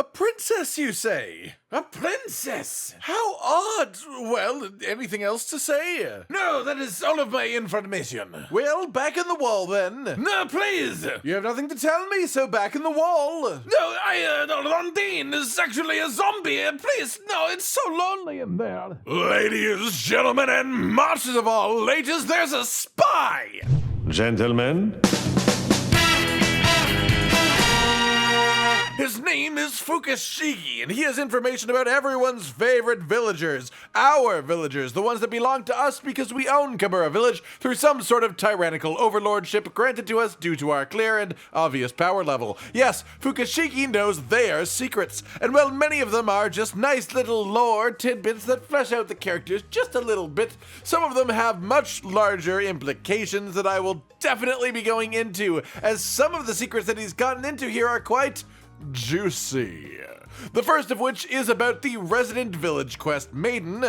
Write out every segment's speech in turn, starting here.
A princess, you say? A princess? How odd. Well, anything else to say? No, that is all of my information. Well, back in the wall then. No, please. You have nothing to tell me, so back in the wall. No, Rondine is actually a zombie. Please, no, it's so lonely in there. Ladies, gentlemen, and masters of all ages, there's a spy. Gentlemen? His name is Fukushigi, and he has information about everyone's favorite villagers. Our villagers, the ones that belong to us because we own Kamura Village through some sort of tyrannical overlordship granted to us due to our clear and obvious power level. Yes, Fukushigi knows their secrets, and while many of them are just nice little lore tidbits that flesh out the characters just a little bit, some of them have much larger implications that I will definitely be going into, as some of the secrets that he's gotten into here are quite juicy. The first of which is about the resident village quest Maiden.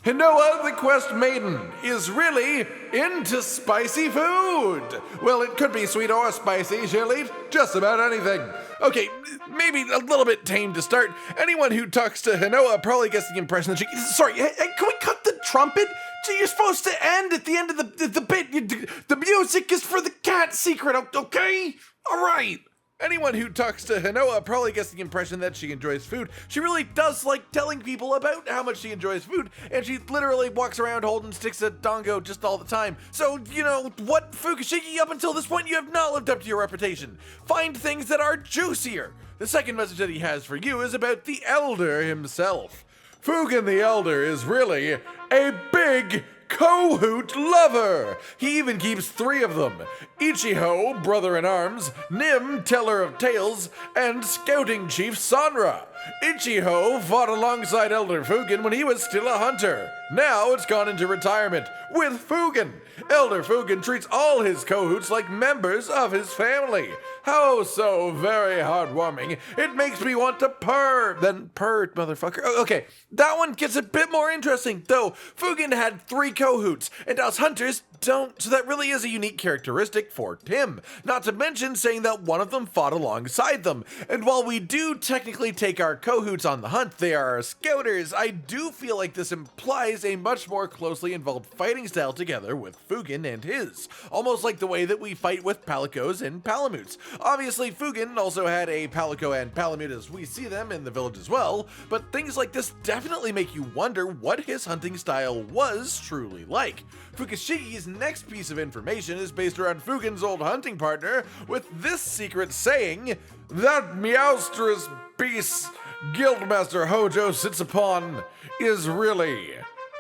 Hinoa, the quest Maiden, is really into spicy food. Well, it could be sweet or spicy. She'll eat just about anything. Okay, maybe a little bit tame to start. Anyone who talks to Hinoa probably gets the impression that she... Sorry, can we cut the trumpet? You're supposed to end at the end of the bit. The music is for the cat secret, okay? All right. Anyone who talks to Hinoa probably gets the impression that she enjoys food. She really does like telling people about how much she enjoys food, and she literally walks around holding sticks of dango just all the time. So, you know, what, Fukushigi, up until this point you have not lived up to your reputation. Find things that are juicier. The second message that he has for you is about the Elder himself. Fugen the Elder is really a big Kohoot lover! He even keeps 3 of them. Ichiho, brother-in-arms, Nim, teller of tales, and scouting chief Sanra. Ichiho fought alongside Elder Fugen when he was still a hunter. Now it's gone into retirement with Fugen. Elder Fugen treats all his Kohoots like members of his family. How so very heartwarming. It makes me want to purr. Then purr, motherfucker. Okay, that one gets a bit more interesting, though. Fugen had 3 Kohoots, and us hunters don't, so that really is a unique characteristic for Tim. Not to mention saying that one of them fought alongside them. And while we do technically take our Kohoots on the hunt, they are our scouters, I do feel like this implies a much more closely involved fighting style together with Fugen and his. Almost like the way that we fight with Palicos and Palamutes. Obviously, Fugen also had a Palico and Palamute as we see them in the village as well, but things like this definitely make you wonder what his hunting style was truly like. Fukushigi's next piece of information is based around Fugen's old hunting partner, with this secret saying, "That meowstrous beast Guildmaster Hojo sits upon is really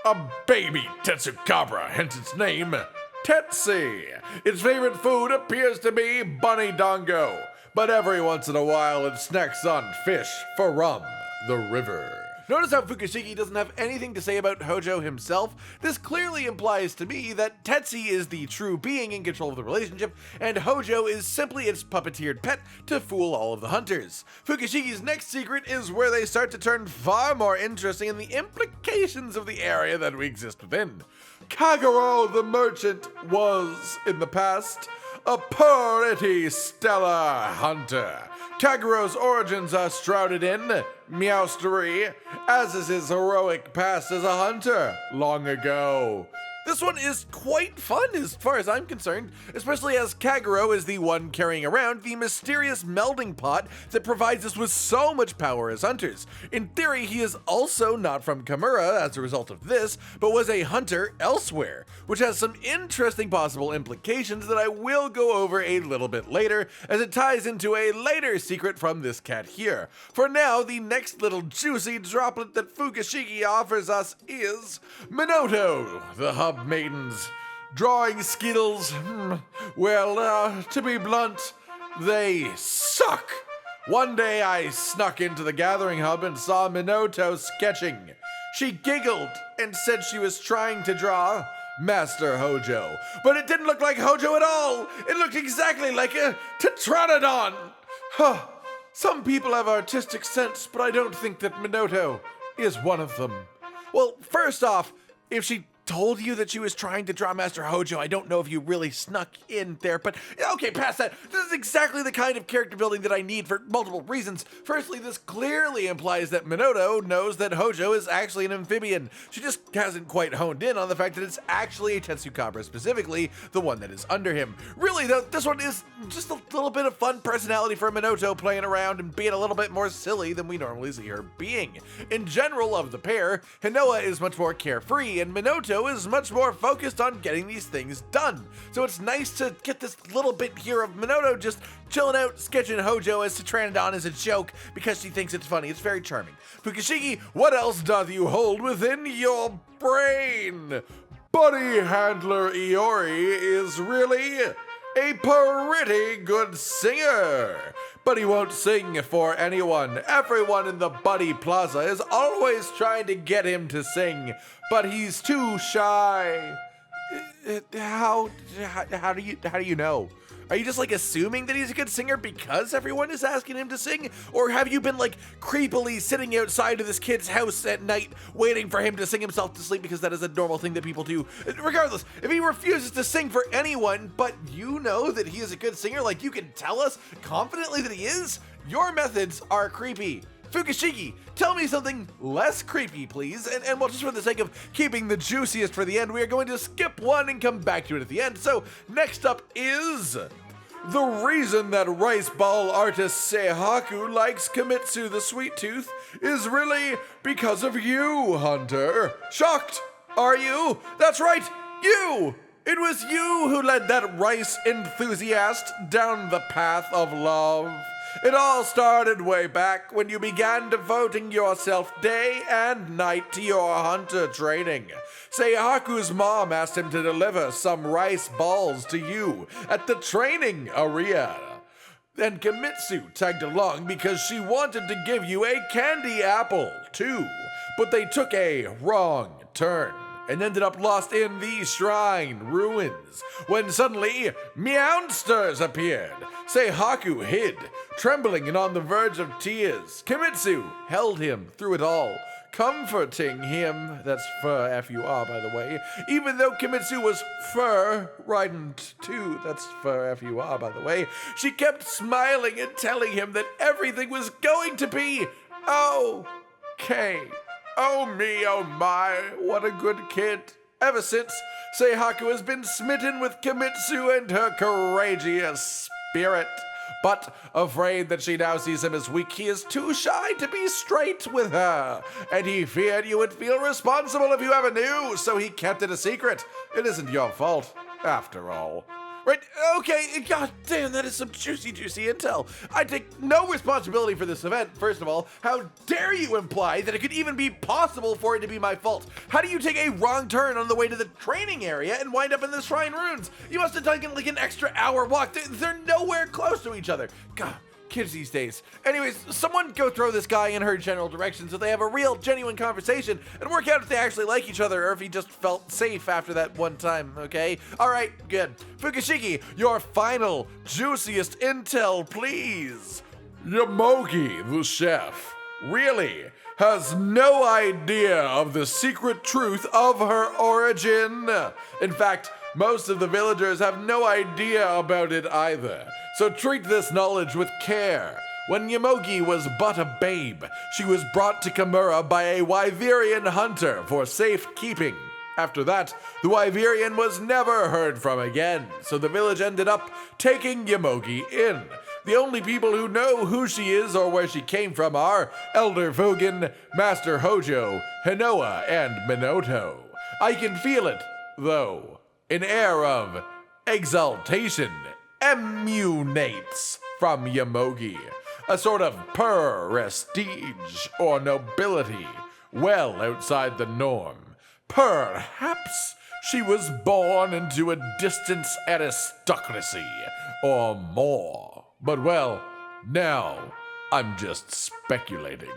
a baby Tetsukabra, hence its name, Tetsi. Its favorite food appears to be bunny dango, but every once in a while it snacks on fish from the river." Notice how Fukushigi doesn't have anything to say about Hojo himself. This clearly implies to me that Tetsi is the true being in control of the relationship, and Hojo is simply its puppeteered pet to fool all of the hunters. Fukushigi's next secret is where they start to turn far more interesting in the implications of the area that we exist within. Taggaro the merchant was, in the past, a pretty stellar hunter. Taggaro's origins are shrouded in meowstery, as is his heroic past as a hunter long ago. This one is quite fun as far as I'm concerned, especially as Taggaro is the one carrying around the mysterious melding pot that provides us with so much power as hunters. In theory, he is also not from Kamura as a result of this, but was a hunter elsewhere, which has some interesting possible implications that I will go over a little bit later, as it ties into a later secret from this cat here. For now, the next little juicy droplet that Fukushigi offers us is Minotto, the hub maidens. Drawing skills, well, to be blunt, they suck. One day I snuck into the gathering hub and saw Minotto sketching. She giggled and said she was trying to draw Master Hojo, but it didn't look like Hojo at all. It looked exactly like a Tetranodon. Huh. Some people have artistic sense, but I don't think that Minotto is one of them. Well, first off, if she told you that she was trying to draw Master Hojo. I don't know if you really snuck in there, but okay, past that. This is exactly the kind of character building that I need for multiple reasons. Firstly, this clearly implies that Minotto knows that Hojo is actually an amphibian. She just hasn't quite honed in on the fact that it's actually a Tetsukabra, specifically the one that is under him. Really though, this one is just a little bit of fun personality for Minotto, playing around and being a little bit more silly than we normally see her being. In general of the pair, Hinoa is much more carefree and Minotto is much more focused on getting these things done. So it's nice to get this little bit here of Minotto just chilling out, sketching Hojo as Pteranodon as a joke because she thinks it's funny. It's very charming. Fukushigi, what else doth you hold within your brain? Buddy Handler Iori is really a pretty good singer, but he won't sing for anyone. Everyone in the Buddy Plaza is always trying to get him to sing, but he's too shy. How do you know? Are you just like assuming that he's a good singer because everyone is asking him to sing? Or have you been like creepily sitting outside of this kid's house at night waiting for him to sing himself to sleep because that is a normal thing that people do? Regardless, if he refuses to sing for anyone, but you know that he is a good singer, like you can tell us confidently that he is, your methods are creepy. Fukushigi, tell me something less creepy, please. And well, just for the sake of keeping the juiciest for the end, we are going to skip one and come back to it at the end. So next up is the reason that rice ball artist Seihaku likes Kimitsu the Sweet Tooth is really because of you, Hunter. Shocked, are you? That's right, you! It was you who led that rice enthusiast down the path of love. It all started way back when you began devoting yourself day and night to your hunter training. Seihaku's mom asked him to deliver some rice balls to you at the training area. And Kimitsu tagged along because she wanted to give you a candy apple, too. But they took a wrong turn and ended up lost in the shrine ruins when suddenly Meowsters appeared. Seihaku hid, trembling and on the verge of tears. Kimitsu held him through it all, comforting him. That's fur, F-U-R, by the way. Even though Kimitsu was fur riding too, that's fur, F-U-R, by the way. She kept smiling and telling him that everything was going to be okay. Oh me, oh my, what a good kid. Ever since, Seihaku has been smitten with Kimitsu and her courageous spirit. But afraid that she now sees him as weak, he is too shy to be straight with her. And he feared you would feel responsible if you ever knew, so he kept it a secret. It isn't your fault, after all. Right, okay, god damn, that is some juicy intel. I take no responsibility for this event, first of all. How dare you imply that it could even be possible for it to be my fault? How do you take a wrong turn on the way to the training area and wind up in the shrine ruins? You must have taken like an extra hour walk. They're nowhere close to each other. God, kids these days. Anyways, someone go throw this guy in her general direction so they have a real, genuine conversation and work out if they actually like each other or if he just felt safe after that one time, okay? Alright, good. Fukushigi, your final, juiciest intel, please. Yamochi, the chef, really has no idea of the secret truth of her origin. In fact, most of the villagers have no idea about it either. So treat this knowledge with care. When Yamochi was but a babe, she was brought to Kamura by a Wyverian hunter for safekeeping. After that, the Wyverian was never heard from again, so the village ended up taking Yamochi in. The only people who know who she is or where she came from are Elder Fugen, Master Hojo, Hinoa, and Minotto. I can feel it, though. An air of exaltation emanates from Yamochi, a sort of prestige or nobility well outside the norm. Perhaps she was born into a distant aristocracy or more. But well, now I'm just speculating.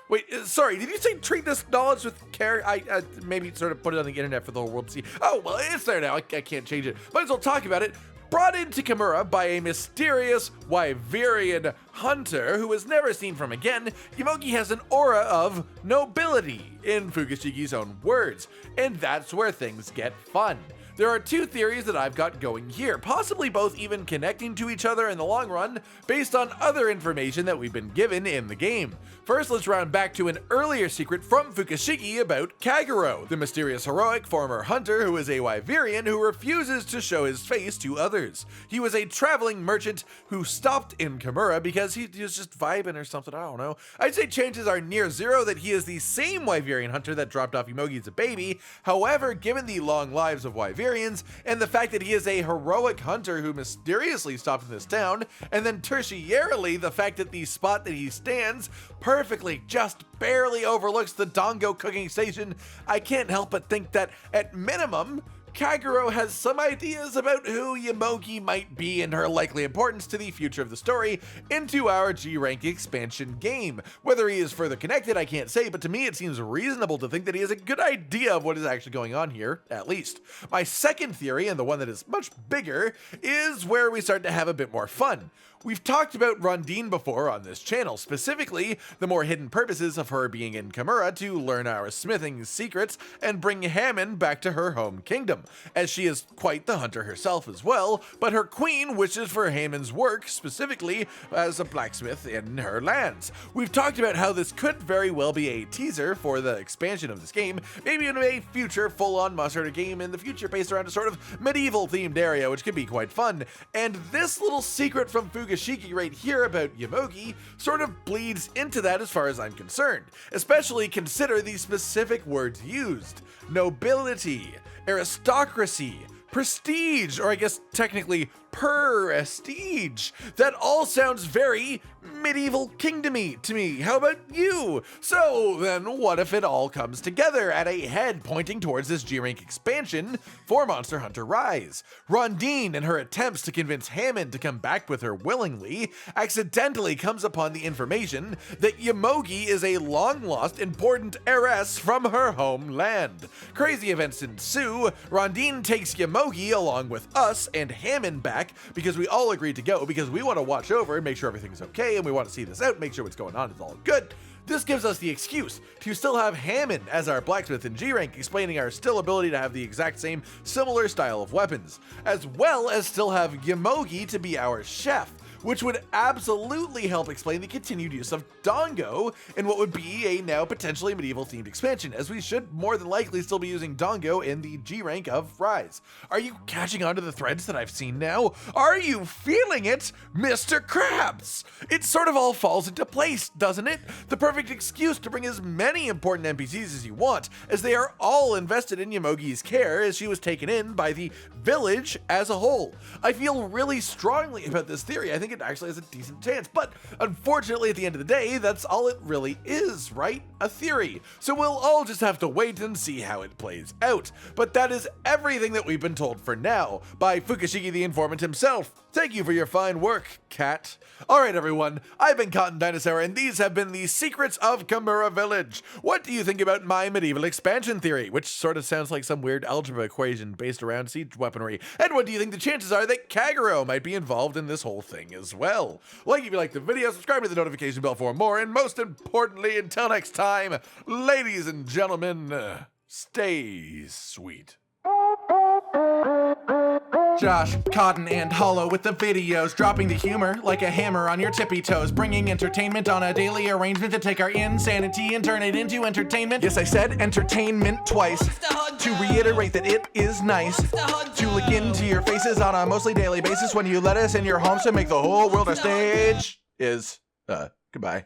Wait, sorry, did you say treat this knowledge with care? I maybe sort of put it on the internet for the whole world to see. Oh, well, it's there now. I can't change it. Might as well talk about it. Brought into Kamura by a mysterious Wyverian hunter who is never seen from again, Yamochi has an aura of nobility, in Fukushigi's own words, and that's where things get fun. There are two theories that I've got going here, possibly both even connecting to each other in the long run, based on other information that we've been given in the game. First, let's round back to an earlier secret from Fukushigi about Taggaro, the mysterious heroic former hunter who is a Wyverian who refuses to show his face to others. He was a traveling merchant who stopped in Kamura because he was just vibing or something, I don't know. I'd say chances are near zero that he is the same Wyverian hunter that dropped off Yamochi as a baby. However, given the long lives of Wyverians and the fact that he is a heroic hunter who mysteriously stopped in this town, and then tertiarily the fact that the spot that he stands perfectly just barely overlooks the Dango cooking station, I can't help but think that at minimum, Taggaro has some ideas about who Yamochi might be and her likely importance to the future of the story into our G-Rank expansion game. Whether he is further connected, I can't say, but to me it seems reasonable to think that he has a good idea of what is actually going on here, at least. My second theory, and the one that is much bigger, is where we start to have a bit more fun. We've talked about Rondine before on this channel, specifically the more hidden purposes of her being in Kamura to learn our smithing secrets and bring Hammond back to her home kingdom, as she is quite the hunter herself as well, but her queen wishes for Hammond's work, specifically as a blacksmith in her lands. We've talked about how this could very well be a teaser for the expansion of this game, maybe in a future full-on mustard game in the future based around a sort of medieval-themed area, which could be quite fun, and this little secret from Fukushigi right here about Yamochi sort of bleeds into that as far as I'm concerned. Especially consider the specific words used: nobility, aristocracy, prestige, or I guess technically prestige. That all sounds very medieval kingdomy to me. How about you? So then what if it all comes together at a head pointing towards this G-Rank expansion for Monster Hunter Rise? Rondine, in her attempts to convince Hammond to come back with her willingly, accidentally comes upon the information that Yamochi is a long-lost important heiress from her homeland. Crazy events ensue. Rondine takes Yamochi along with us and Hammond back because we all agreed to go because we want to watch over and make sure everything's okay, and we want to see this out, make sure what's going on is all good. This gives us the excuse to still have Hammond as our blacksmith in G-Rank, explaining our still ability to have the exact same similar style of weapons, as well as still have Yamochi to be our chef, which would absolutely help explain the continued use of Dango in what would be a now potentially medieval-themed expansion, as we should more than likely still be using Dango in the G-Rank of Rise. Are you catching on to the threads that I've seen now? Are you feeling it, Mr. Krabs? It sort of all falls into place, doesn't it? The perfect excuse to bring as many important NPCs as you want, as they are all invested in Yamochi's care as she was taken in by the village as a whole. I feel really strongly about this theory. I think it actually has a decent chance, but unfortunately at the end of the day, that's all it really is, right? A theory. So we'll all just have to wait and see how it plays out. But that is everything that we've been told for now by Fukushigi the Informant himself. Thank you for your fine work, cat. Alright everyone, I've been Cotton Dinosaur and these have been the secrets of Kamura Village. What do you think about my medieval expansion theory, which sort of sounds like some weird algebra equation based around siege weaponry? And what do you think the chances are that Taggaro might be involved in this whole thing as well? Like if you like the video, subscribe to the notification bell for more, and most importantly, until next time, ladies and gentlemen, stay sweet. Josh, Cotton, and Hollow with the videos, dropping the humor like a hammer on your tippy toes, bringing entertainment on a daily arrangement to take our insanity and turn it into entertainment. Yes, I said entertainment twice, to reiterate that it is nice to look into your faces on a mostly daily basis when you let us in your homes to make the whole world a stage. Goodbye.